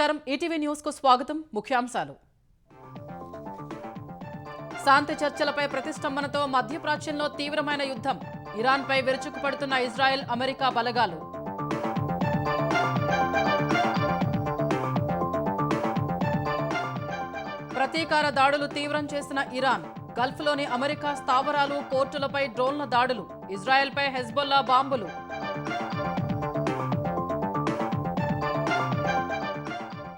నమస్కారం ETV news కు స్వాగతం ముఖ్యాంశాలు శాంతి చర్చలపై ప్రతిష్టంభనతో మధ్యప్రాచ్యంలో తీవ్రమైన యుద్ధం ఇరాన్పై విరుచుకుపడుతున్న ఇజ్రాయెల్ అమెరికా బలగాలు ప్రతీకార దాడులు తీవ్రం చేసిన ఇరాన్ గల్ఫ్లోని అమెరికా స్థావరాలు పోర్టులపై డ్రోన్ల దాడులు ఇజ్రాయెల్పై హెజ్బొల్లా బాంబులు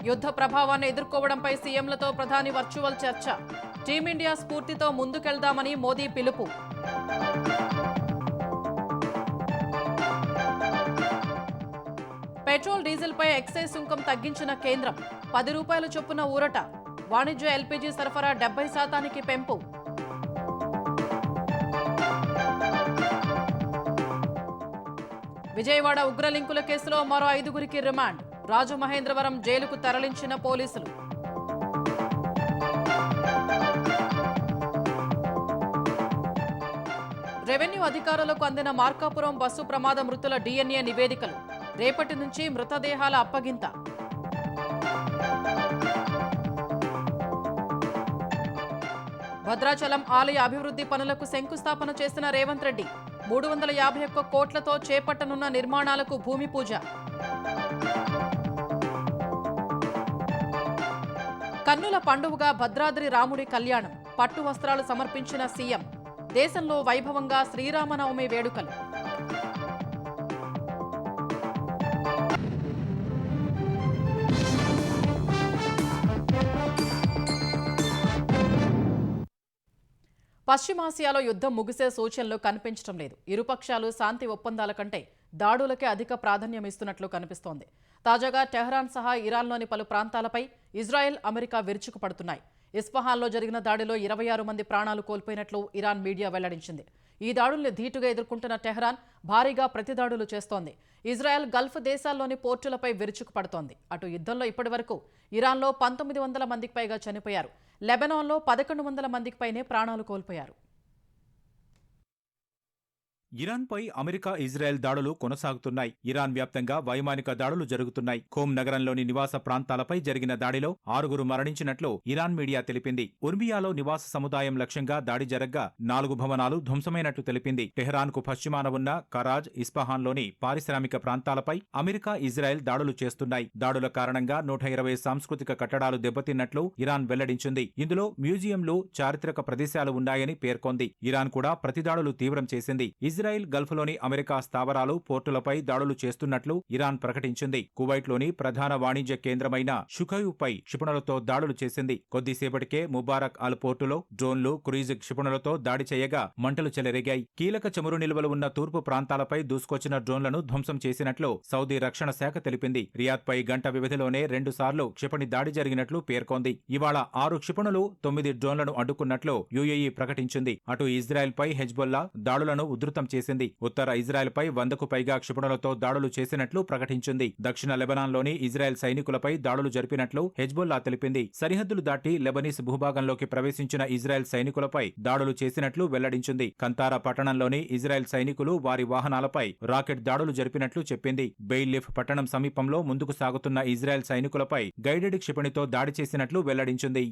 యుద్ధ ప్రభావాన్ని ఎదుర్కోవడంపై సీఎంలతో ప్రధాని వర్చువల్ చర్చ టీమిండియా స్ఫూర్తితో ముందుకెళ్దామని మోదీ పిలుపు పెట్రోల్ డీజిల్పై ఎక్సైజ్ సుంకం తగ్గించిన కేంద్రం 10 రూపాయల చొప్పున ఊరట వాణిజ్య ఎల్పీజీ సరఫరా 70% పెంపు విజయవాడ ఉగ్రలింకుల కేసులో మరో 5గురికి రిమాండ్ రాజమహేంద్రవరం జైలుకు తరలించిన పోలీసులు రెవెన్యూ అధికారులకు అందిన మార్కాపురం బస్సు ప్రమాద మృతుల డీఎన్ఏ నివేదికలు రేపటి నుంచి మృతదేహాల అప్పగింత భద్రాచలం ఆలయ అభివృద్ధి పనులకు శంకుస్థాపన చేసిన రేవంత్ రెడ్డి 351 కోట్లతో చేపట్టనున్న నిర్మాణాలకు భూమి పూజ కన్నుల పండుగగా భద్రాద్రి రాముడి కళ్యాణం పట్టు వస్త్రాలు సమర్పించిన సీఎం దేశంలో వైభవంగా శ్రీరామనవమి వేడుకలు పశ్చిమాసియాలో యుద్ధం ముగిసే సూచనలు కనిపించడం లేదు ఇరుపక్షాలు శాంతి ఒప్పందాల కంటే దాడులకే అధిక ప్రాధాన్యం ఇస్తున్నట్లు కనిపిస్తోంది తాజాగా టెహ్రాన్ సహా ఇరాన్లోని పలు ప్రాంతాలపై ఇజ్రాయెల్ అమెరికా విరుచుకుపడుతున్నాయి ఇస్ఫహాన్లో జరిగిన దాడిలో 26 మంది ప్రాణాలు కోల్పోయినట్లు ఇరాన్ మీడియా వెల్లడించింది ఈ దాడుల్ని ధీటుగా ఎదుర్కొంటున్న టెహ్రాన్ భారీగా ప్రతిదాడులు చేస్తోంది ఇజ్రాయెల్ గల్ఫ్ దేశాల్లోని పోర్టులపై విరుచుకుపడుతోంది అటు యుద్ధంలో ఇప్పటివరకు ఇరాన్లో 1900 మందికి పైగా చనిపోయారు లెబనాన్లో 1100 మందికి పైనే ప్రాణాలు కోల్పోయారు ఇరాన్పై అమెరికా ఇజ్రాయెల్ దాడులు కొనసాగుతున్నాయి ఇరాన్ వ్యాప్తంగా వైమానిక దాడులు జరుగుతున్నాయి ఖోమ్ నగరంలోని నివాస ప్రాంతాలపై జరిగిన దాడిలో 6గురు మరణించినట్లు ఇరాన్ మీడియా తెలిపింది ఉర్మియాలో నివాస సముదాయం లక్ష్యంగా దాడి జరగ్గా 4 భవనాలు ధ్వంసమైనట్లు తెలిపింది టెహ్రాన్కు పశ్చిమాన ఉన్న కరాజ్ ఇస్ఫహాన్లోని పారిశ్రామిక ప్రాంతాలపై అమెరికా ఇజ్రాయెల్ దాడులు చేస్తున్నాయి దాడుల కారణంగా 120 సాంస్కృతిక కట్టడాలు దెబ్బతిన్నట్లు ఇరాన్ వెల్లడించింది ఇందులో మ్యూజియంలు చారిత్రక ప్రదేశాలు ఉన్నాయని పేర్కొంది ఇరాన్ కూడా ప్రతిదాడులు తీవ్రం చేసింది ఇజ్రాయెల్ గల్ఫ్లోని అమెరికా స్థావరాలు పోర్టులపై దాడులు చేస్తున్నట్లు ఇరాన్ ప్రకటించింది కువైట్లోని ప్రధాన వాణిజ్య కేంద్రమైన షుఖయుపై క్షిపణులతో దాడులు చేసింది కొద్దిసేపటికే ముబారక్ అల్ పోర్టులో డ్రోన్లు క్రూయిజ్ క్షిపణులతో దాడి చేయగా మంటలు చెలరేగాయి కీలక చమురు నిల్వలు ఉన్న తూర్పు ప్రాంతాలపై దూసుకొచ్చిన డ్రోన్లను ధ్వంసం చేసినట్లు సౌదీ రక్షణ శాఖ తెలిపింది రియాద్పై గంట వ్యవధిలోనే 2 సార్లు క్షిపణి దాడి జరిగినట్లు పేర్కొంది ఇవాళ 6 క్షిపణులు 9 డ్రోన్లను అడ్డుకున్నట్లు యుఏఈ ప్రకటించింది అటు ఇజ్రాయెల్పై హెజ్బొల్లా దాడులను ఉధృతం చేసింది ఉత్తర ఇజ్రాయెల్పై 100కు పైగా క్షిపణులతో దాడులు చేసినట్లు ప్రకటించింది దక్షిణ లెబనాన్లోని ఇజ్రాయెల్ సైనికులపై దాడులు జరిపినట్లు హెజ్బొల్లా తెలిపింది సరిహద్దులు దాటి లెబనీస్ భూభాగంలోకి ప్రవేశించిన ఇజ్రాయెల్ సైనికులపై దాడులు చేసినట్లు వెల్లడించింది కంతారా పట్టణంలోని ఇజ్రాయెల్ సైనికులు వారి వాహనాలపై రాకెట్ దాడులు జరిపినట్లు చెప్పింది బెయిల్లిఫ్ పట్టణం సమీపంలో ముందుకు సాగుతున్న ఇజ్రాయెల్ సైనికులపై గైడెడ్ క్షిపణితో దాడి చేసినట్లు వెల్లడించింది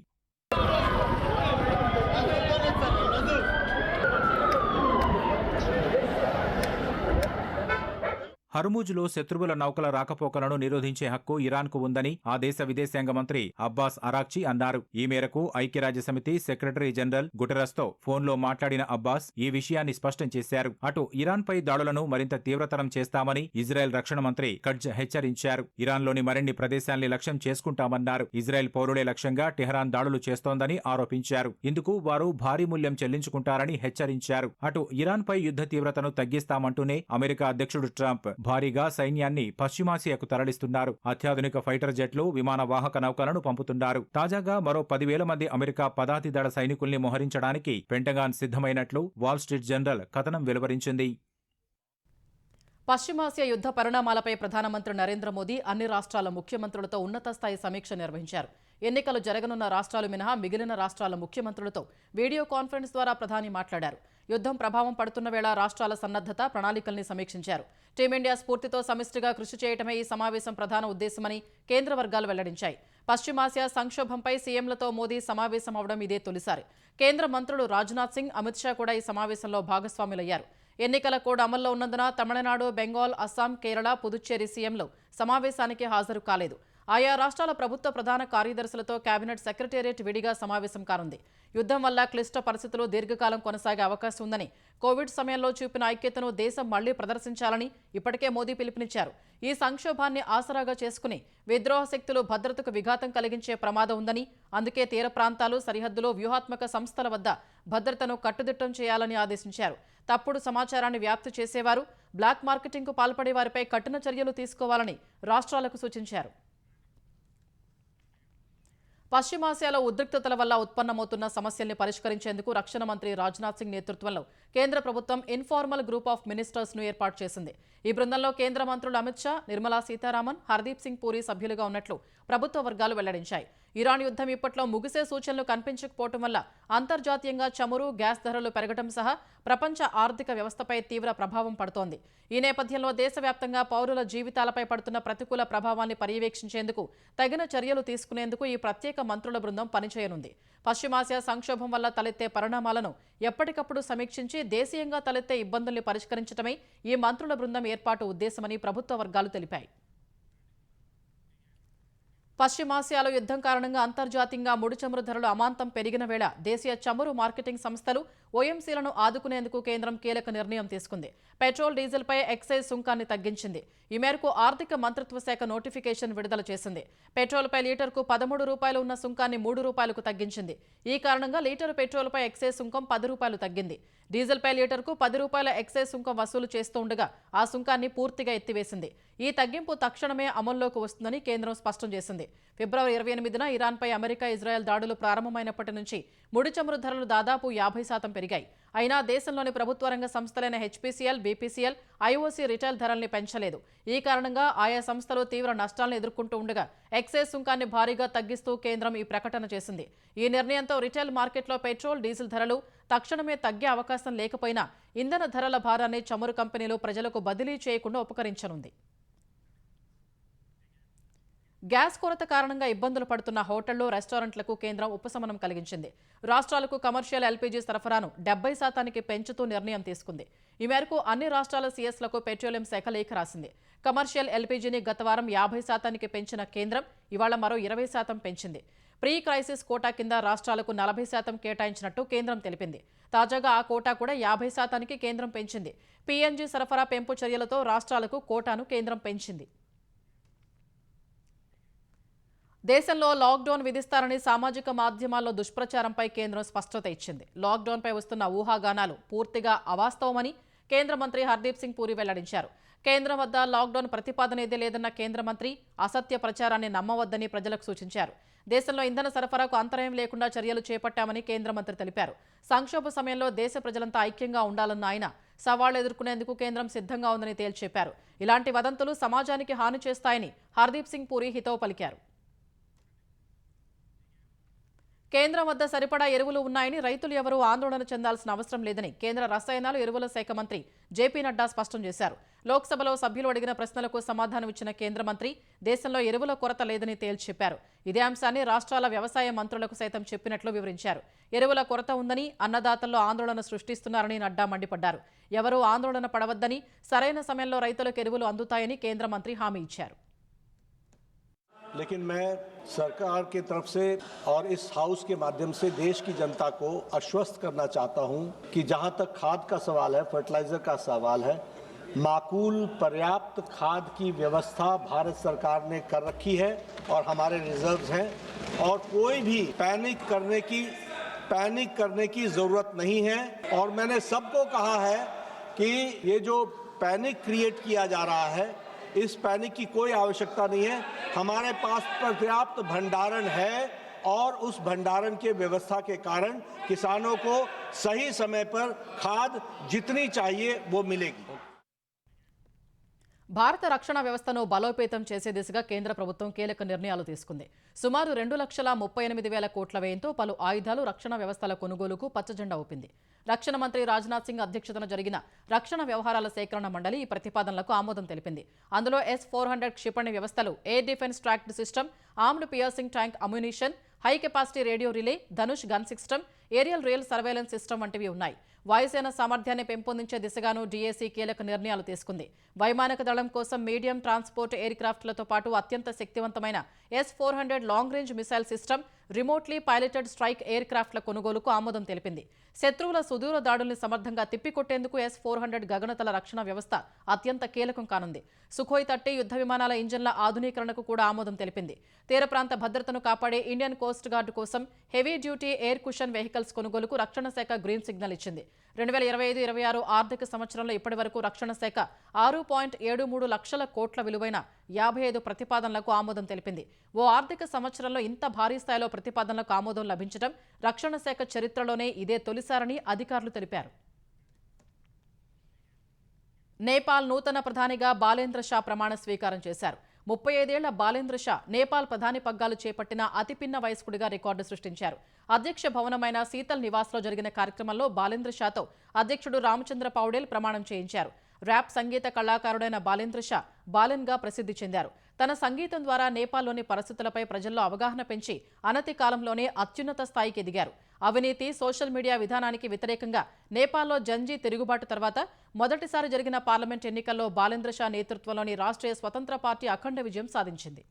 హర్ముజ్లో శత్రువుల నౌకల రాకపోకలను నిరోధించే హక్కు ఇరాన్కు ఉందని ఆ దేశ విదేశాంగ మంత్రి అబ్బాస్ అరాక్చి అన్నారు ఈ మేరకు ఐక్యరాజ్యసమితి సెక్రటరీ జనరల్ గుటెరస్తో ఫోన్లో మాట్లాడిన అబ్బాస్ ఈ విషయాన్ని స్పష్టం చేశారు అటు ఇరాన్పై దాడులను మరింత తీవ్రతరం చేస్తామని ఇజ్రాయెల్ రక్షణ మంత్రి కడ్జ్ హెచ్చరించారు ఇరాన్లోని మరిన్ని ప్రదేశాల్ని లక్ష్యం చేసుకుంటామన్నారు ఇజ్రాయెల్ పౌరులే లక్ష్యంగా టెహ్రాన్ దాడులు చేస్తోందని ఆరోపించారు ఇందుకు వారు భారీ మూల్యం చెల్లించుకుంటారని హెచ్చరించారు అటు ఇరాన్పై యుద్ధ తీవ్రతను తగ్గిస్తామంటూనే అమెరికా అధ్యక్షుడు ట్రంప్ భారీగా సైన్యాన్ని పశ్చిమాసియాకు తరలిస్తున్నారు అత్యాధునిక ఫైటర్ జెట్లు విమాన వాహక నౌకలను పంపుతున్నారు తాజాగా మరో 10,000 మంది అమెరికా పదాతి దళ సైనికుల్ని మోహరించడానికి పెంటగాన్ సిద్ధమైనట్లు వాల్ స్ట్రీట్ జర్నల్ కథనం వెలువరించింది పశ్చిమాసియా యుద్ధ పరిణామాలపై ప్రధానమంత్రి నరేంద్ర మోదీ అన్ని రాష్ట్రాల ముఖ్యమంత్రులతో ఉన్నత స్థాయి సమీక్ష నిర్వహించారు ఎన్నికలు జరగనున్న రాష్ట్రాలు మినహా మిగిలిన రాష్ట్రాల ముఖ్యమంత్రులతో వీడియో కాన్ఫరెన్స్ ద్వారా ప్రధాని మాట్లాడారు. యుద్ధం ప్రభావం పడుతున్న వేళ రాష్ట్రాల సన్నద్ధత ప్రణాళికల్ని సమీక్షించారు. టీమిండియా స్ఫూర్తితో సమిష్టిగా కృషి చేయటమే ఈ సమావేశం ప్రధాన ఉద్దేశమని కేంద్ర వర్గాలు వెల్లడించాయి. పశ్చిమాసియా సంక్షోభంపై సీఎంలతో మోదీ సమావేశం అవడం ఇదే తొలిసారి. కేంద్ర మంత్రులు రాజ్నాథ్ సింగ్, అమిత్ షా కూడా ఈ సమావేశంలో భాగస్వాములయ్యారు. ఎన్నికల కోడ్ అమల్లో ఉన్నందున తమిళనాడు, బెంగాల్, అస్సాం, కేరళ, పుదుచ్చేరి సీఎంలు సమావేశానికి హాజరు కాలేదు. ఆయా రాష్ట్రాల ప్రభుత్వ ప్రధాన కార్యదర్శులతో కేబినెట్ సెక్రటేరియట్ విడిగా సమావేశం కానుంది. యుద్ధం వల్ల క్లిష్ట పరిస్థితులు దీర్ఘకాలం కొనసాగే అవకాశం ఉందని, కోవిడ్ సమయంలో చూపిన ఐక్యతను దేశం మళ్లీ ప్రదర్శించాలని ఇప్పటికే మోదీ పిలుపునిచ్చారు. ఈ సంక్షోభాన్ని ఆసరాగా చేసుకుని విద్రోహ శక్తులు భద్రతకు విఘాతం కలిగించే ప్రమాదం ఉందని, అందుకే తీర ప్రాంతాలు, సరిహద్దులో వ్యూహాత్మక సంస్థల వద్ద భద్రతను కట్టుదిట్టం చేయాలని ఆదేశించారు. తప్పుడు సమాచారాన్ని వ్యాప్తి చేసేవారు, బ్లాక్ మార్కెటింగ్కు పాల్పడే వారిపై కఠిన చర్యలు తీసుకోవాలని రాష్ట్రాలకు సూచించారు. పశ్చిమాసియాలో ఉద్రిక్తతల వల్ల ఉత్పన్నమవుతున్న సమస్యల్ని పరిష్కరించేందుకు రక్షణ మంత్రి రాజ్నాథ్ సింగ్ నేతృత్వంలో కేంద్ర ప్రభుత్వం ఇన్ఫార్మల్ గ్రూప్ ఆఫ్ మినిస్టర్స్ ను ఏర్పాటు చేసింది. ఈ బృందంలో కేంద్ర మంత్రులు అమిత్ షా, నిర్మలా సీతారామన్, హర్దీప్ సింగ్ పూరి సభ్యులుగా ఉన్నట్లు ప్రభుత్వ వర్గాలు వెల్లడించాయి. ఇరాన్ యుద్ధం ఇప్పట్లో ముగిసే సూచనలు కనిపించకపోవడం వల్ల అంతర్జాతీయంగా చమురు, గ్యాస్ ధరలు పెరగడం సహా ప్రపంచ ఆర్థిక వ్యవస్థపై తీవ్ర ప్రభావం పడుతోంది. ఈ నేపథ్యంలో దేశవ్యాప్తంగా పౌరుల జీవితాలపై పడుతున్న ప్రతికూల ప్రభావాన్ని పర్యవేక్షించేందుకు తగిన చర్యలు తీసుకునేందుకు ఈ ప్రత్యేక మంత్రుల బృందం పనిచేయనుంది. పశ్చిమాసియా సంక్షోభం వల్ల తలెత్తే పరిణామాలను ఎప్పటికప్పుడు సమీక్షించి దేశీయంగా తలెత్తే ఇబ్బందుల్ని పరిష్కరించడమే ఈ మంత్రుల బృందం ఏర్పాటు ఉద్దేశమని ప్రభుత్వ వర్గాలు తెలిపాయి. పశ్చిమాసియాలో యుద్ధం కారణంగా అంతర్జాతీయంగా ముడి చమురు ధరలు అమాంతం పెరిగిన వేళ దేశీయ చమురు మార్కెటింగ్ సంస్థలు, ఓఎంసీలను ఆదుకునేందుకు కేంద్రం కీలక నిర్ణయం తీసుకుంది. పెట్రోల్, డీజిల్పై ఎక్సైజ్ సుంకాన్ని తగ్గించింది. ఈ మేరకు ఆర్థిక మంత్రిత్వ శాఖ నోటిఫికేషన్ విడుదల చేసింది. పెట్రోల్పై లీటర్కు 13 రూపాయలు ఉన్న సుంకాన్ని 3 రూపాయలకు తగ్గించింది. ఈ కారణంగా లీటరు పెట్రోల్పై ఎక్సైజ్ సుంకం 10 రూపాయలు తగ్గింది. డీజిల్పై లీటర్కు 10 రూపాయల ఎక్సైజ్ సుంకం వసూలు చేస్తూ ఉండగా ఆ సుంకాన్ని పూర్తిగా ఎత్తివేసింది. ఈ తగ్గింపు తక్షణమే అమల్లోకి వస్తుందని కేంద్రం స్పష్టం చేసింది. ఫిబ్రవరి 28న ఇరాన్పై అమెరికా, ఇజ్రాయెల్ దాడులు ప్రారంభమైనప్పటి నుంచి ముడి చమురు ధరలు దాదాపు 50% పెరిగాయి. అయినా దేశంలోని ప్రభుత్వ రంగ సంస్థలైన హెచ్పీసీఎల్, బీపీసీఎల్, ఐఓసీ రిటైల్ ధరల్ని పెంచలేదు. ఈ కారణంగా ఆయా సంస్థలు తీవ్ర నష్టాలను ఎదుర్కొంటూ ఉండగా ఎక్సైజ్ సుంకాన్ని భారీగా తగ్గిస్తూ కేంద్రం ఈ ప్రకటన చేసింది. ఈ నిర్ణయంతో రిటైల్ మార్కెట్లో పెట్రోల్, డీజిల్ ధరలు తక్షణమే తగ్గే అవకాశం లేకపోయినా ఇంధన ధరల భారాన్ని చమురు కంపెనీలు ప్రజలకు బదిలీ చేయకుండా ఉపకరించనుంది. గ్యాస్ కొరత కారణంగా ఇబ్బందులు పడుతున్న హోటళ్లు, రెస్టారెంట్లకు కేంద్రం ఉపశమనం కలిగించింది. రాష్ట్రాలకు కమర్షియల్ ఎల్పీజీ సరఫరాను 70% పెంచుతూ నిర్ణయం తీసుకుంది. ఈ మేరకు అన్ని రాష్ట్రాల సీఎస్లకు పెట్రోలియం శాఖ లేఖ రాసింది. కమర్షియల్ ఎల్పీజీని గత వారం 50% పెంచిన కేంద్రం ఇవాళ మరో 20% పెంచింది. ప్రీ క్రైసిస్ కోటా కింద రాష్ట్రాలకు 40% కేటాయించినట్టు కేంద్రం తెలిపింది. తాజాగా ఆ కోటా కూడా 50%కి కేంద్రం పెంచింది. పీఎన్జీ సరఫరా పెంపు చర్యలతో రాష్ట్రాలకు కోటాను కేంద్రం పెంచింది. దేశంలో లాక్డౌన్ విధిస్తారని సామాజిక మాధ్యమాల్లో దుష్ప్రచారంపై కేంద్రం స్పష్టత ఇచ్చింది. లాక్డౌన్పై వస్తున్న ఊహాగానాలు పూర్తిగా అవాస్తవమని కేంద్ర మంత్రి హర్దీప్ సింగ్ పూరి వెల్లడించారు. కేంద్రం వద్ద లాక్డౌన్ ప్రతిపాదన ఏదీ లేదన్న కేంద్ర మంత్రి అసత్య ప్రచారాన్ని నమ్మవద్దని ప్రజలకు సూచించారు. దేశంలో ఇంధన సరఫరాకు అంతరాయం లేకుండా చర్యలు చేపట్టామని కేంద్ర మంత్రి తెలిపారు. సంక్షోభ సమయంలో దేశ ప్రజలంతా ఐక్యంగా ఉండాలన్న ఆయన సవాళ్లు ఎదుర్కొనేందుకు కేంద్రం సిద్ధంగా ఉందని తేల్చెప్పారు. ఇలాంటి వదంతులు సమాజానికి హాని చేస్తాయని హర్దీప్ సింగ్ పూరి హితవు పలికారు. కేంద్రం వద్ద సరిపడా ఎరువులు ఉన్నాయని, రైతులు ఎవరూ ఆందోళన చెందాల్సిన అవసరం లేదని కేంద్ర రసాయనాలు, ఎరువుల శాఖ మంత్రి జేపీ నడ్డా స్పష్టం చేశారు. లోక్సభలో సభ్యులు అడిగిన ప్రశ్నలకు సమాధానం ఇచ్చిన కేంద్ర మంత్రి దేశంలో ఎరువుల కొరత లేదని తేల్చెప్పారు. ఇదే అంశాన్ని రాష్ట్రాల వ్యవసాయ మంత్రులకు సైతం చెప్పినట్లు వివరించారు. ఎరువుల కొరత ఉందని, అన్నదాతల్లో ఆందోళన సృష్టిస్తున్నారని నడ్డా మండిపడ్డారు. ఎవరూ ఆందోళన పడవద్దని, సరైన సమయంలో రైతులకు ఎరువులు అందుతాయని కేంద్ర మంత్రి హామీ ఇచ్చారు. लेकिन मैं सरकार की तरफ से और इस हाउस के माध्यम से देश की जनता को आश्वस्त करना चाहता हूं कि जहां तक खाद का सवाल है, फर्टिलाइजर का सवाल है, माकूल पर्याप्त खाद की व्यवस्था भारत सरकार ने कर रखी है और हमारे रिजर्व्स हैं और कोई भी पैनिक करने की जरूरत नहीं है। और मैंने सबको कहा है कि ये जो पैनिक क्रिएट किया जा रहा है, इस पैनिक की कोई आवश्यकता नहीं है। हमारे पास पर्याप्त भंडारण है और उस भंडारण के व्यवस्था के कारण किसानों को सही समय पर खाद जितनी चाहिए वो मिलेगी। భారత రక్షణ వ్యవస్థను బలోపేతం చేసే దిశగా కేంద్ర ప్రభుత్వం కీలక నిర్ణయాలు తీసుకుంది. సుమారు 2,38,000 కోట్ల వ్యయంతో పలు ఆయుధాలు, రక్షణ వ్యవస్థల కొనుగోలుకు పచ్చజెండా ఊపింది. రక్షణ మంత్రి రాజ్నాథ్ సింగ్ అధ్యక్షతన జరిగిన రక్షణ వ్యవహారాల సేకరణ మండలి ఈ ప్రతిపాదనలకు ఆమోదం తెలిపింది. అందులో S-400 క్షిపణి వ్యవస్థలు, air defence tracked system, armed piercing tank ammunition, high capacity radio relay, Dhanush gun system, aerial real surveillance system వంటివి ఉన్నాయి. వాయుసేన సామర్థ్యాన్ని పెంపొందించే దిశగాను డీఏసీ కీలక నిర్ణయాలు తీసుకుంది. వైమానిక దళం కోసం మీడియం ట్రాన్స్పోర్ట్ ఎయిర్ క్రాఫ్ట్లతో పాటు అత్యంత శక్తివంతమైన S-400 long range missile system, remotely piloted strike air క్రాఫ్ట్ల కొనుగోలుకు ఆమోదం తెలిపింది. శత్రువుల సుదూర దాడుల్ని సమర్థంగా తిప్పికొట్టేందుకు S-400 గగనతల రక్షణ వ్యవస్థ అత్యంత కీలకం కానుంది. సుఖోయ్ 30 యుద్ధ విమానాల ఇంజన్ల ఆధునీకరణకు కూడా ఆమోదం తెలిపింది. తీర ప్రాంత భద్రతను కాపాడే ఇండియన్ కోస్ట్ గార్డు కోసం heavy duty air cushion vehicles కొనుగోలుకు రక్షణ శాఖ గ్రీన్ సిగ్నల్ ఇచ్చింది. 2025-26 ఆర్థిక సంవత్సరంలో ఇప్పటి వరకు రక్షణ శాఖ 6.73 లక్షల కోట్ల విలువైన 55 ప్రతిపాదనలకు ఆమోదం తెలిపింది. ఓ ఆర్థిక సంవత్సరంలో ఇంత భారీ స్థాయిలో ప్రతిపాదనలకు ఆమోదం లభించడం రక్షణ శాఖ చరిత్రలోనే ఇదే తొలిసారని అధికారులు తెలిపారు. నేపాల్ నూతన ప్రధానిగా బాలేంద్ర షా ప్రమాణ స్వీకారం చేశారు. 35 ఏళ్ల బాలేంద్ర షా నేపాల్ ప్రధాని పగ్గాలు చేపట్టిన అతిపిన్న వయస్కుడిగా రికార్డు సృష్టించారు. అధ్యక్ష భవనమైన శీతల్ నివాస్లో జరిగిన కార్యక్రమంలో బాలేంద్ర షాతో అధ్యక్షుడు రామచంద్ర పౌడేల్ ప్రమాణం చేయించారు. ర్యాప్ సంగీత కళాకారుడైన బాలేంద్ర షా బాలెన్గా ప్రసిద్ధి చెందారు. తన సంగీతం ద్వారా నేపాల్లోని పరిస్థితులపై ప్రజల్లో అవగాహన పెంచి అనతి కాలంలోనే అత్యున్నత స్థాయికి ఎదిగారు. అవినీతి, సోషల్ మీడియా విధానానికి వ్యతిరేకంగా నేపాల్లో జంజీ తిరుగుబాటు తర్వాత మొదటిసారి జరిగిన పార్లమెంట్ ఎన్నికల్లో బాలేంద్ర షా నేతృత్వంలోని రాష్ట్రీయ స్వతంత్ర పార్టీ అఖండ విజయం సాధించింది.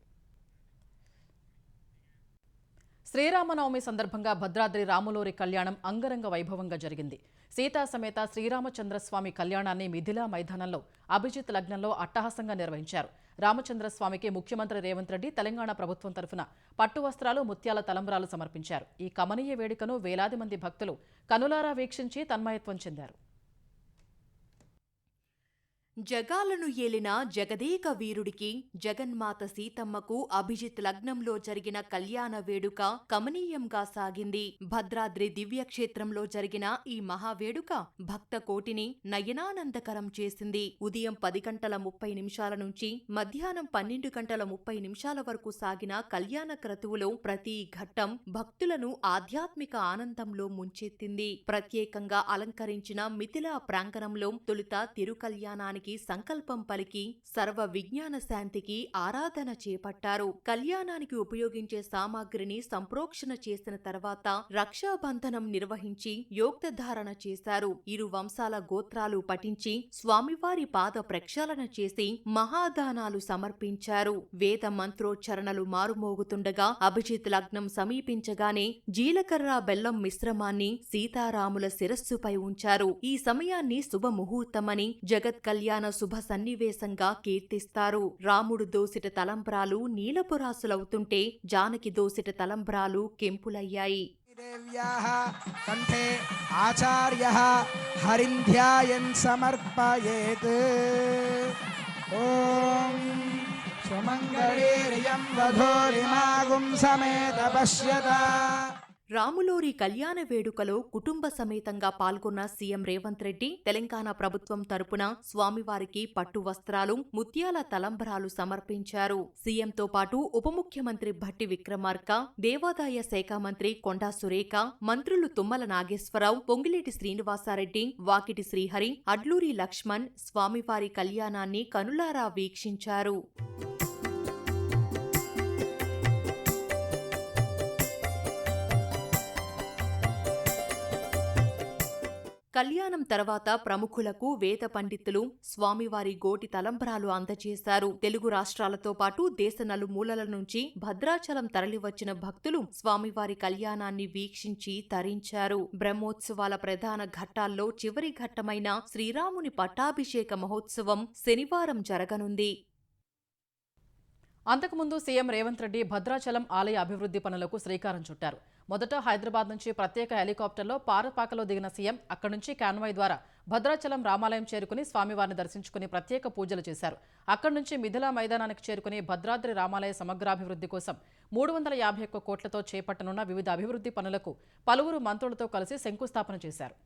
శ్రీరామనవమి సందర్భంగా భద్రాద్రి రాములోరి కళ్యాణం అంగరంగ వైభవంగా జరిగింది. సీతా సమేత శ్రీరామచంద్రస్వామి కళ్యాణాన్ని మిథిలా మైదానంలో అభిజిత్ లగ్నంలో అట్టహాసంగా నిర్వహించారు. రామచంద్రస్వామికి ముఖ్యమంత్రి రేవంత్ రెడ్డి తెలంగాణ ప్రభుత్వం తరఫున పట్టు వస్త్రాలు, ముత్యాల తలంబ్రాలు సమర్పించారు. ఈ కమనీయ వేడుకను వేలాది మంది భక్తులు కనులారా వీక్షించి తన్మయత్వం చెందారు. జగాలను ఏలిన జగదేక వీరుడికి జగన్మాత సీతమ్మకు అభిజిత్ లగ్నంలో జరిగిన కళ్యాణ వేడుక కమనీయంగా సాగింది. భద్రాద్రి దివ్యక్షేత్రంలో జరిగిన ఈ మహావేడుక భక్త కోటిని నయనానందకరం చేసింది. ఉదయం 10:30 నుంచి మధ్యాహ్నం 12:30 వరకు సాగిన కళ్యాణ క్రతువులో ప్రతి ఘట్టం భక్తులను ఆధ్యాత్మిక ఆనందంలో ముంచెత్తింది. ప్రత్యేకంగా అలంకరించిన మిథిలా ప్రాంగణంలో తొలుత తిరుకల్యాణానికి సంకల్పం పలికి సర్వ విజ్ఞాన శాంతికి ఆరాధన చేపట్టారు. కళ్యాణానికి ఉపయోగించే సామాగ్రిని సంప్రోక్షణ చేసిన తర్వాత రక్షాబంధనం నిర్వహించి యోక్తధారణ చేశారు. ఇరు వంశాల గోత్రాలు పఠించి స్వామివారి పాద ప్రక్షాళన చేసి మహాదానాలు సమర్పించారు. వేద మంత్రోచ్చరణలు మారుమోగుతుండగా అభిజిత్ లగ్నం సమీపించగానే జీలకర్ర బెల్లం మిశ్రమాన్ని సీతారాముల శిరస్సుపై ఉంచారు. ఈ సమయాన్ని శుభముహూర్తమని జగత్ కళ్యాణ శుభ సన్నివేశంగా కీర్తిస్తారు. రాముడు దోసిట తలంబ్రాలు నీలపురాసులవుతుంటే జానకి దోసిట తలంబ్రాలు కెంపులయ్యాయి. కంఠే ఆచార్యః హరింధ్యాయన్ సమర్పయేత్. ఓం సుమంగళేర్యం వధూరిమాగుం సమేత పశ్యత. రాములోరి కళ్యాణ వేడుకలో కుటుంబ సమేతంగా పాల్గొన్న సీఎం రేవంత్ రెడ్డి తెలంగాణ ప్రభుత్వం తరపున స్వామివారికి పట్టు వస్త్రాలు, ముత్యాల తలంబ్రాలు సమర్పించారు. సీఎంతో పాటు ఉప ముఖ్యమంత్రి భట్టి విక్రమార్క, దేవాదాయ శాఖ మంత్రి కొండా సురేఖ, మంత్రులు తుమ్మల నాగేశ్వరరావు, పొంగిలేటి శ్రీనివాసారెడ్డి, వాకిటి శ్రీహరి, అడ్లూరి లక్ష్మణ్ స్వామివారి కళ్యాణాన్ని కనులారా వీక్షించారు. కళ్యాణం తర్వాత ప్రముఖులకు వేద పండితులు స్వామివారి గోటి తలంబ్రాలు అందజేశారు. తెలుగు రాష్ట్రాలతో పాటు దేశ నలుమూలల నుంచి భద్రాచలం తరలివచ్చిన భక్తులు స్వామివారి కళ్యాణాన్ని వీక్షించి తరించారు. బ్రహ్మోత్సవాల ప్రధాన ఘట్టాల్లో చివరి ఘట్టమైన శ్రీరాముని పట్టాభిషేక మహోత్సవం శనివారం జరగనుంది. అంతకుముందు సీఎం రేవంత్ రెడ్డి భద్రాచలం ఆలయ అభివృద్ధి పనులకు శ్రీకారం చుట్టారు. మొదట హైదరాబాద్ నుంచి ప్రత్యేక హెలికాప్టర్లో పారపాకలో దిగిన సీఎం అక్కడి నుంచి కాన్వాయ్ ద్వారా భద్రాచలం రామాలయం చేరుకుని స్వామివారిని దర్శించుకుని ప్రత్యేక పూజలు చేశారు. అక్కడి నుంచి మిథిలా మైదానానికి చేరుకుని భద్రాద్రి రామాలయ సమగ్రాభివృద్ధి కోసం 351 కోట్లతో చేపట్టనున్న వివిధ అభివృద్ధి పనులకు పలువురు మంత్రులతో కలిసి శంకుస్థాపన చేశారు.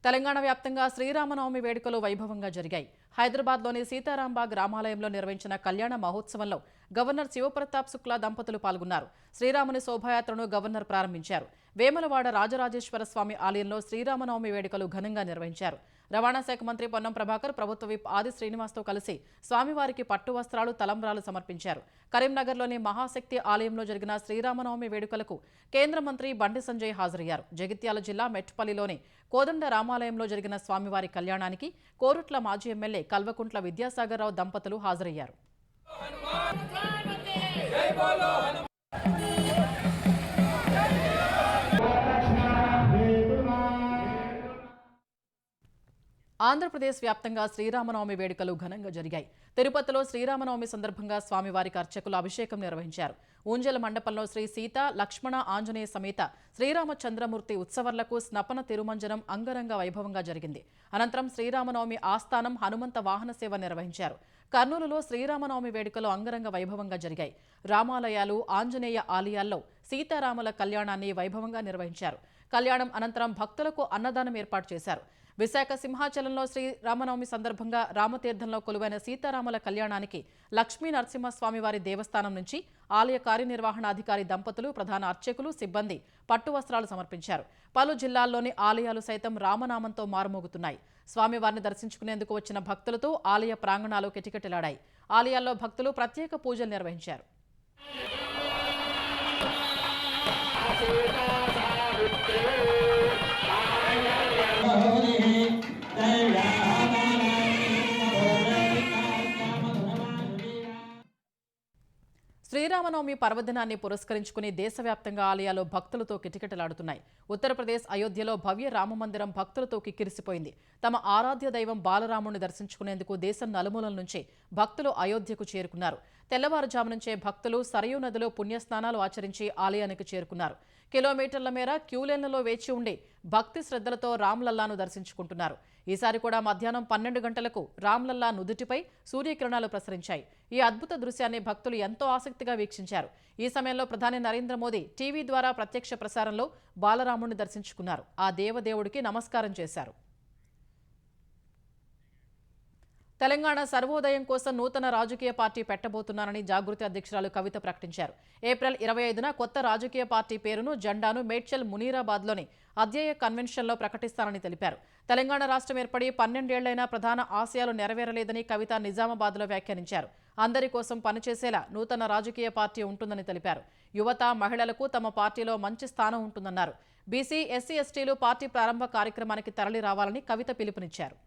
తెలంగాణ వ్యాప్తంగా శ్రీరామనవమి వేడుకలు వైభవంగా జరిగాయి. హైదరాబాద్లోని సీతారాంబాగ్ రామాలయంలో నిర్వహించిన కళ్యాణ మహోత్సవంలో గవర్నర్ శివప్రతాప్ శుక్లా దంపతులు పాల్గొన్నారు. శ్రీరాముని శోభాయాత్రను గవర్నర్ ప్రారంభించారు. వేములవాడ రాజరాజేశ్వర స్వామి ఆలయంలో శ్రీరామనవమి వేడుకలు ఘనంగా నిర్వహించారు. రవాణా శాఖ మంత్రి పొన్నం ప్రభాకర్, ప్రభుత్వ విప్ ఆది శ్రీనివాస్తో కలిసి స్వామివారికి పట్టు వస్త్రాలు, తలంబ్రాలు సమర్పించారు. కరీంనగర్లోని మహాశక్తి ఆలయంలో జరిగిన శ్రీరామనవమి వేడుకలకు కేంద్ర మంత్రి బండి సంజయ్ హాజరయ్యారు. జగిత్యాల జిల్లా మెట్పల్లిలోని కోదండ రామాలయంలో జరిగిన స్వామివారి కళ్యాణానికి కోరుట్ల మాజీ ఎమ్మెల్యే కల్వకుంట్ల విద్యాసాగర్రావు దంపతులు హాజరయ్యారు. ఆంధ్రప్రదేశ్ వ్యాప్తంగా శ్రీరామనవమి వేడుకలు ఘనంగా జరిగాయి. తిరుపతిలో శ్రీరామనవమి సందర్భంగా స్వామివారికి అర్చకులు అభిషేకం నిర్వహించారు. ఊంజల మండపంలో శ్రీ సీత, లక్ష్మణ, ఆంజనేయ సమేత శ్రీరామచంద్రమూర్తి ఉత్సవర్లకు స్నపన తిరుమంజనం అంగరంగ వైభవంగా జరిగింది. అనంతరం శ్రీరామనవమి ఆస్థానం హనుమంత వాహన సేవ నిర్వహించారు. కర్నూలులో శ్రీరామనవమి వేడుకలు అంగరంగ వైభవంగా జరిగాయి. రామాలయాలు, ఆంజనేయ ఆలయాల్లో సీతారాముల కళ్యాణాన్ని వైభవంగా నిర్వహించారు. కళ్యాణం అనంతరం భక్తులకు అన్నదానం ఏర్పాటు చేశారు. విశాఖ సింహాచలంలో శ్రీరామనవమి సందర్భంగా రామతీర్థంలో కొలువైన సీతారాముల కళ్యాణానికి లక్ష్మీ నరసింహస్వామివారి దేవస్థానం నుంచి ఆలయ కార్యనిర్వహణాధికారి దంపతులు, ప్రధాన అర్చకులు, సిబ్బంది పట్టు వస్త్రాలు సమర్పించారు. పలు జిల్లాల్లోని ఆలయాలు సైతం రామనామంతో మారుమోగుతున్నాయి. స్వామివారిని దర్శించుకునేందుకు వచ్చిన భక్తులతో ఆలయ ప్రాంగణాలు కిటకిటలాడాయి. ఆలయాల్లో భక్తులు ప్రత్యేక పూజలు నిర్వహించారు. శ్రీరామనవమి పర్వదినాన్ని పురస్కరించుకుని దేశవ్యాప్తంగా ఆలయాలు భక్తులతో కిటకిటలాడుతున్నాయి. ఉత్తరప్రదేశ్ అయోధ్యలో భవ్య రామమందిరం భక్తులతో కిక్కిరిసిపోయింది. తమ ఆరాధ్య దైవం బాలరాముడిని దర్శించుకునేందుకు దేశం నలుమూలల నుంచి భక్తులు అయోధ్యకు చేరుకున్నారు. తెల్లవారుజాము నుంచే భక్తులు సరయూ నదిలో పుణ్యస్నానాలు ఆచరించి ఆలయానికి చేరుకున్నారు. కిలోమీటర్ల మేర క్యూలైన్లలో వేచి ఉండి భక్తి శ్రద్ధలతో రామ్లల్లాను దర్శించుకుంటున్నారు. ఈసారి కూడా మధ్యాహ్నం 12 గంటలకు రామ్లల్లా నుదుటిపై సూర్యకిరణాలు ప్రసరించాయి. ఈ అద్భుత దృశ్యాన్ని భక్తులు ఎంతో ఆసక్తిగా వీక్షించారు. ఈ సమయంలో ప్రధాని నరేంద్ర మోదీ టీవీ ద్వారా ప్రత్యక్ష ప్రసారంలో బాలరాముడిని దర్శించుకున్నారు. ఆ దేవదేవుడికి నమస్కారం చేశారు. తెలంగాణ సర్వోదయం కోసం నూతన రాజకీయ పార్టీ పెట్టబోతున్నారని జాగృతి అధ్యక్షురాలు కవిత ప్రకటించారు. ఏప్రిల్ 25న కొత్త రాజకీయ పార్టీ పేరును, జెండాను మేడ్చల్ మునీరాబాద్లోని అధ్యయ కన్వెన్షన్లో ప్రకటిస్తారని తెలిపారు. తెలంగాణ రాష్ట్రం ఏర్పడి 12 ఏళ్లైనా ప్రధాన ఆశయాలు నెరవేరలేదని కవిత నిజామాబాద్లో వ్యాఖ్యానించారు. అందరి కోసం పనిచేసేలా నూతన రాజకీయ పార్టీ ఉంటుందని తెలిపారు. యువత, మహిళలకు తమ పార్టీలో మంచి స్థానం ఉంటుందన్నారు. బీసీ, ఎస్సీ, ఎస్టీలు పార్టీ ప్రారంభ కార్యక్రమానికి తరలి రావాలని కవిత పిలుపునిచ్చారు.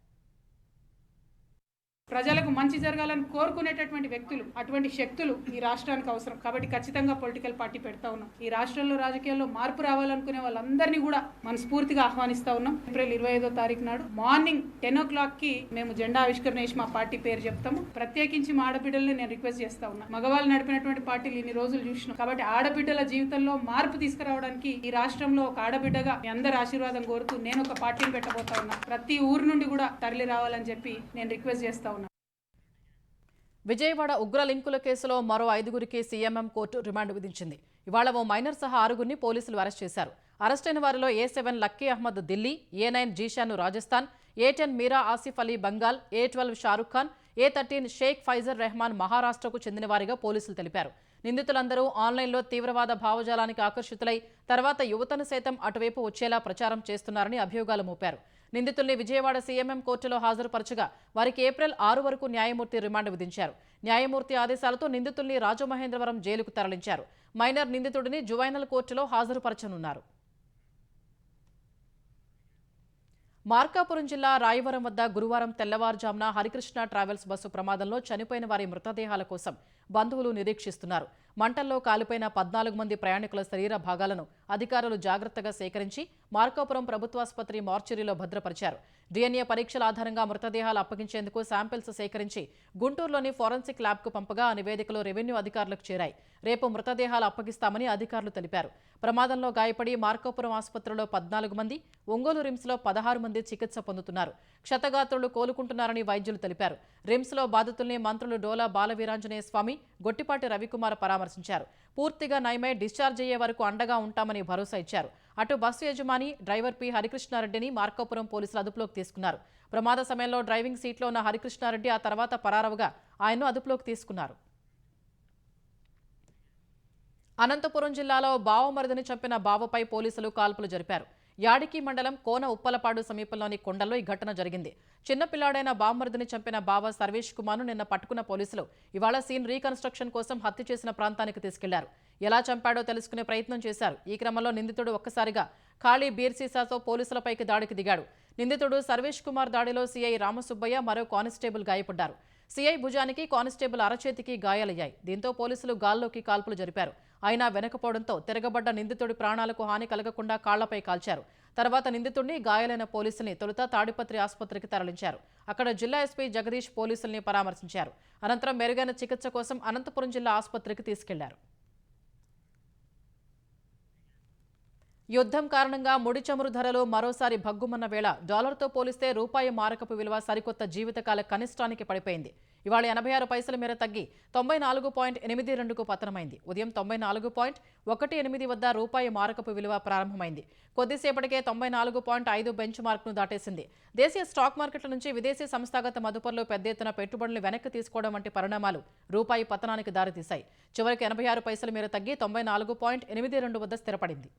ప్రజలకు మంచి జరగాలని కోరుకునేటటువంటి వ్యక్తులు, అటువంటి శక్తులు ఈ రాష్ట్రానికి అవసరం. కాబట్టి ఖచ్చితంగా పొలిటికల్ పార్టీ పెడతా ఉన్నాం. ఈ రాష్ట్రంలో రాజకీయాల్లో మార్పు రావాలనుకునే వాళ్ళందరినీ కూడా మనస్ఫూర్తిగా ఆహ్వానిస్తా ఉన్నాం. ఏప్రిల్ 25వ తారీఖు నాడు మార్నింగ్ 10 o'clockకి మేము జెండా ఆవిష్కరణ చేసి మా పార్టీ పేరు చెప్తాము. ప్రత్యేకించి మా ఆడబిడ్డల్ని నేను రిక్వెస్ట్ చేస్తా ఉన్నా. మగవాళ్ళు నడిపినటువంటి పార్టీలు ఇన్ని రోజులు చూసినాం. కాబట్టి ఆడబిడ్డల జీవితంలో మార్పు తీసుకురావడానికి ఈ రాష్ట్రంలో ఒక ఆడబిడ్డగా మీ అందరి ఆశీర్వాదం కోరుతూ నేను ఒక పార్టీని పెట్టబోతా ఉన్నా. ప్రతి ఊరు నుండి కూడా తరలి రావాలని చెప్పి నేను రిక్వెస్ట్ చేస్తా ఉన్నా. విజయవాడ ఉగ్ర లింకుల కేసులో మరో 5గురికి సీఎంఎం కోర్టు రిమాండ్ విధించింది. ఇవాళ ఓ మైనర్ సహా 6గురిని పోలీసులు అరెస్ట్ చేశారు. అరెస్టైన వారిలో A7 Lucky Ahmed Delhi, A9 Zeeshan Rajasthan, A10 Meera Asif Ali Bengal, A12 Shahrukh Khan, A13 Sheikh Faizur Rehman మహారాష్ట్రకు చెందినవారిగా పోలీసులు తెలిపారు. నిందితులందరూ ఆన్లైన్లో తీవ్రవాద భావజాలానికి ఆకర్షితులై తర్వాత యువతను సైతం అటువైపు వచ్చేలా ప్రచారం చేస్తున్నారని అభియోగాలు మోపారు. నిందితుల్ని విజయవాడ సీఎంఎం కోర్టులో హాజరుపరచగా వారికి ఏప్రిల్ 6 వరకు న్యాయమూర్తి రిమాండ్ విధించారు. న్యాయమూర్తి ఆదేశాలతో నిందితుల్ని రాజమహేంద్రవరం జైలుకు తరలించారు. మైనర్ నిందితుడిని జువైనల్ కోర్టులో హాజరుపరచనున్నారు. మార్కాపురం జిల్లా రాయవరం వద్ద గురువారం తెల్లవారుజామున హరికృష్ణ ట్రావెల్స్ బస్సు ప్రమాదంలో చనిపోయిన వారి మృతదేహాల కోసం బంధువులు నిరీక్షిస్తున్నారు. మంటల్లో కాలిపోయిన 14 మంది ప్రయాణికుల శరీర భాగాలను అధికారులు జాగ్రత్తగా సేకరించి మార్కాపురం ప్రభుత్వాసుపత్రి మార్చురీలో భద్రపరిచారు. DNA పరీక్షల ఆధారంగా మృతదేహాలు అప్పగించేందుకు శాంపిల్స్ సేకరించి గుంటూరులోని ఫోరెన్సిక్ ల్యాబ్కు పంపగా ఆ నివేదికలు రెవెన్యూ అధికారులకు చేరాయి. రేపు మృతదేహాలు అప్పగిస్తామని అధికారులు తెలిపారు. ప్రమాదంలో గాయపడి మార్కాపురం ఆసుపత్రిలో 14 మంది, ఒంగోలు రిమ్స్లో 16 మంది చికిత్స పొందుతున్నారు. క్షతగాత్రులు కోలుకుంటున్నారని వైద్యులు తెలిపారు. రిమ్స్లో బాధితుల్ని మంత్రులు డోలా బాలవీరాంజనేయ స్వామి, గొట్టిపాటి రవికుమార్ పరామర్శించారు. పూర్తిగా నయమై డిశ్చార్జ్ అయ్యే వరకు అండగా ఉంటామని భరోసా ఇచ్చారు. అటు బస్సు యజమాని డ్రైవర్ పి హరికృష్ణారెడ్డిని మార్కాపురం పోలీసులు అదుపులోకి తీసుకున్నారు. ప్రమాద సమయంలో డ్రైవింగ్ సీట్లో ఉన్న హరికృష్ణారెడ్డి ఆ తర్వాత పరారవుగా ఆయన్ను అదుపులోకి తీసుకున్నారు. అనంతపురం జిల్లాలో బావమరిదిని చంపిన బావపై పోలీసులు కాల్పులు జరిపారు. యాడికి మండలం కోన ఉప్పలపాడు సమీపంలోని కొండల్లో ఈ ఘటన జరిగింది. చిన్నపిల్లాడైన బావమరిదిని చంపిన బావ సర్వేష్ కుమార్ను నిన్న పట్టుకున్న పోలీసులు ఇవాళ సీన్ రీకన్స్ట్రక్షన్ కోసం హత్య చేసిన ప్రాంతానికి తీసుకెళ్లారు. ఎలా చంపాడో తెలుసుకునే ప్రయత్నం చేశారు. ఈ క్రమంలో నిందితుడు ఒక్కసారిగా ఖాళీ బీర్ సీసాతో పోలీసులపైకి దాడికి దిగాడు. నిందితుడు సర్వేష్ కుమార్ దాడిలో సీఐ రామసుబ్బయ్య మరో కానిస్టేబుల్ గాయపడ్డారు. సీఐ భుజానికి, కానిస్టేబుల్ అరచేతికి గాయాలయ్యాయి. దీంతో పోలీసులు గాల్లోకి కాల్పులు జరిపారు. అయినా వెనకపోవడంతో తిరగబడ్డ నిందితుడి ప్రాణాలకు హాని కలగకుండా కాళ్లపై కాల్చారు. తర్వాత నిందితుడిని, గాయాలైన పోలీసుల్ని తొలుత తాడిపత్రి ఆసుపత్రికి తరలించారు. అక్కడ జిల్లా ఎస్పీ జగదీష్ పోలీసుల్ని పరామర్శించారు. అనంతరం మెరుగైన చికిత్స కోసం అనంతపురం జిల్లా ఆసుపత్రికి తీసుకెళ్లారు. యుద్ధం కారణంగా ముడి చమురు ధరలు మరోసారి భగ్గుమన్న వేళ డాలర్తో పోలిస్తే రూపాయి మారకపు విలువ సరికొత్త జీవితకాల కనిష్టానికి పడిపోయింది. ఇవాళ 86 పైసల మేర తగ్గి 94.82కు పతనమైంది. ఉదయం 94.18 వద్ద రూపాయి మారకపు విలువ ప్రారంభమైంది. కొద్దిసేపటికే 94.5 బెంచ్ మార్క్ను దాటేసింది. దేశీయ స్టాక్ మార్కెట్ల నుంచి విదేశీ సంస్థాగత మదుపర్లు పెద్ద ఎత్తున పెట్టుబడులు వెనక్కి తీసుకోవడం వంటి పరిణామాలు రూపాయి పతనానికి దారితీశాయి. చివరికి 86 పైసల మేర తగ్గి 94.82 వద్ద స్థిరపడింది.